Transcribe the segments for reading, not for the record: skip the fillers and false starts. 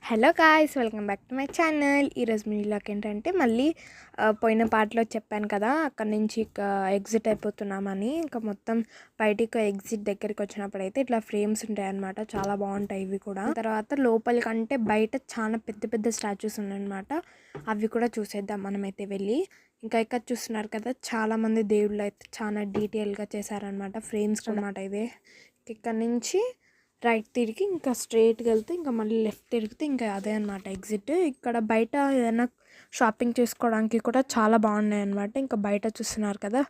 Hello guys, welcome back to my channel. ఈరోజు మీలోకి ఏంటంటే మళ్ళీ పోయిన పార్ట్లో చెప్పాను కదా, అక్కడ నుంచి ఎగ్జిట్ అయిపోతున్నామని. ఇంకా మొత్తం బయటికి ఎగ్జిట్ దగ్గరికి వచ్చినప్పుడు అయితే ఇట్లా ఫ్రేమ్స్ ఉంటాయి అన్నమాట. చాలా బాగుంటాయి ఇవి కూడా. తర్వాత లోపలికంటే బయట చాలా పెద్ద పెద్ద స్టాచ్యూస్ ఉన్నాయన్నమాట. అవి కూడా చూసేద్దాం మనమైతే వెళ్ళి. ఇంకా ఇక్కడ చూస్తున్నారు కదా, చాలామంది దేవుళ్ళు అయితే చాలా డీటెయిల్గా చేశారనమాట. ఫ్రేమ్స్ అనమాట ఇదే. ఇక్కడ నుంచి రైట్ తిరిగి ఇంకా స్ట్రైట్గా వెళ్తే ఇంకా మళ్ళీ లెఫ్ట్ తిరిగితే ఇంకా అదే అనమాట ఎగ్జిట్. ఇక్కడ బయట ఏదైనా షాపింగ్ చేసుకోవడానికి కూడా చాలా బాగున్నాయి అనమాట. ఇంకా బయట చూస్తున్నారు కదా,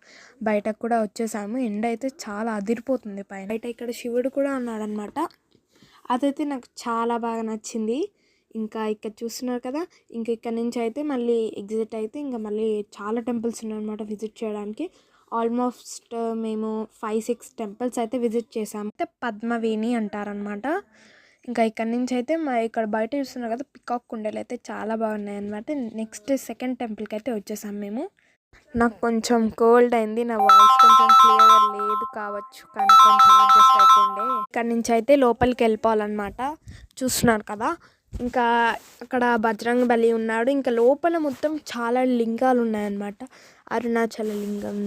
బయటకు కూడా వచ్చేసాము. ఎండ అయితే చాలా అదిరిపోతుంది పైన. బయట ఇక్కడ శివుడు కూడా ఉన్నాడనమాట. అదైతే నాకు చాలా బాగా నచ్చింది. ఇంకా ఇక్కడ చూస్తున్నారు కదా, ఇంకా ఇక్కడ నుంచి అయితే మళ్ళీ ఎగ్జిట్ అయితే ఇంకా మళ్ళీ చాలా టెంపుల్స్ ఉన్నాయన్నమాట విజిట్ చేయడానికి. ఆల్మోస్ట్ మేము 5-6 టెంపుల్స్ అయితే విజిట్ చేసాము. అయితే పద్మవేణి అంటారనమాట. ఇంకా ఇక్కడ నుంచి అయితే ఇక్కడ బయట చూస్తున్నారు కదా, పికాక్ కుండలు అయితే చాలా బాగున్నాయి అనమాట. నెక్స్ట్ సెకండ్ టెంపుల్కి అయితే వచ్చేసాం మేము. నాకు కొంచెం కోల్డ్ అయింది, నా వాయిస్ కొంచెం క్లియర్గా లేదు కావచ్చు, కానీ కొంచెం అడ్జస్ట్ అయిపోండే. ఇక్కడ నుంచి అయితే లోపలికి వెళ్ళిపోవాలన్నమాట. చూస్తున్నారు కదా, ఇంకా అక్కడ బజరంగ బలి ఉన్నాడు. ఇంకా లోపల మొత్తం చాలా లింగాలు ఉన్నాయన్నమాట. అరుణాచల లింగం,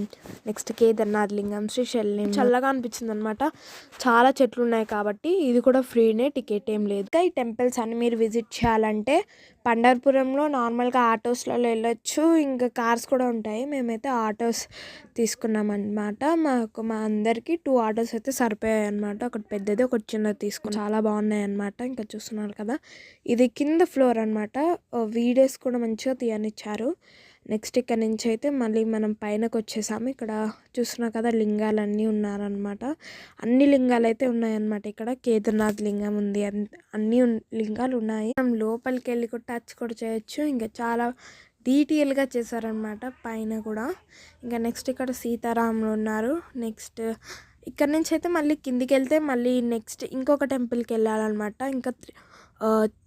నెక్స్ట్ కేదార్నాథ్ లింగం, శ్రీశైలం. చల్లగా అనిపించింది అనమాట. చాలా చెట్లు ఉన్నాయి కాబట్టి ఇది కూడా ఫ్రీనే, టికెట్ ఏం లేదు. ఇంకా ఈ టెంపుల్స్ అన్ని మీరు విజిట్ చేయాలంటే పండర్పురంలో నార్మల్గా ఆటోస్లలో వెళ్ళొచ్చు, ఇంకా కార్స్ కూడా ఉంటాయి. మేమైతే ఆటోస్ తీసుకున్నాం అనమాట. మా అందరికి 2 ఆటోస్ అయితే సరిపోయాయి అనమాట. ఒకటి పెద్దది, ఒకటి చిన్నది తీసుకుని. చాలా బాగున్నాయి అనమాట. ఇంకా చూస్తున్నారు కదా, ఇది కింద ఫ్లోర్ అనమాట. వీడియోస్ కూడా మంచిగా తీయనిచ్చారు. నెక్స్ట్ ఇక్కడ నుంచి అయితే మళ్ళీ మనం పైనకు వచ్చేసాము. ఇక్కడ చూస్తున్నారు కదా, లింగాలన్నీ ఉన్నారనమాట. అన్ని లింగాలు అయితే ఉన్నాయన్నమాట. ఇక్కడ కేదార్నాథ్ లింగం ఉంది, అన్ని లింగాలు ఉన్నాయి. మనం లోపలికి వెళ్ళి కూడా టచ్ కూడా చేయొచ్చు. ఇంకా చాలా డీటెయిల్గా చేశారనమాట పైన కూడా. ఇంకా నెక్స్ట్ ఇక్కడ సీతారాములు ఉన్నారు. నెక్స్ట్ ఇక్కడ నుంచి అయితే మళ్ళీ కిందికి వెళ్తే మళ్ళీ నెక్స్ట్ ఇంకొక టెంపుల్కి వెళ్ళాలన్నమాట. ఇంకా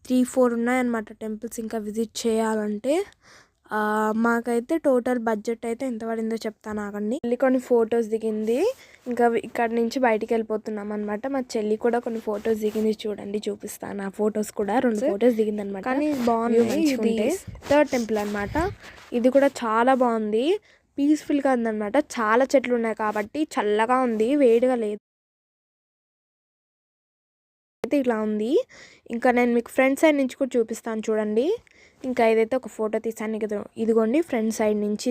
3-4 ఉన్నాయన్నమాట టెంపుల్స్ ఇంకా విజిట్ చేయాలంటే. మాకైతే టోటల్ బడ్జెట్ అయితే ఎంత పడిందో చెప్తాను ఆగండి. చెల్లి కొన్ని ఫొటోస్ దిగింది. ఇంకా ఇక్కడ నుంచి బయటికి వెళ్ళిపోతున్నాం అనమాట. మా చెల్లి కూడా కొన్ని ఫొటోస్ దిగింది, చూడండి చూపిస్తాను. ఆ ఫొటోస్ కూడా 2 ఫొటోస్ దిగింది అనమాట. కానీ బాగుంది. ఇది 3rd టెంపుల్ అనమాట. ఇది కూడా చాలా బాగుంది, పీస్ఫుల్గా ఉందన్నమాట. చాలా చెట్లు ఉన్నాయి కాబట్టి చల్లగా ఉంది, వేడిగా లేదు. అయితే ఇలా ఉంది. ఇంకా నేను మీకు ఫ్రంట్ సైడ్ నుంచి కూడా చూపిస్తాను చూడండి. ఇంకా ఇదైతే ఒక ఫోటో తీసాను, ఇదిగోండి ఫ్రంట్ సైడ్ నుంచి.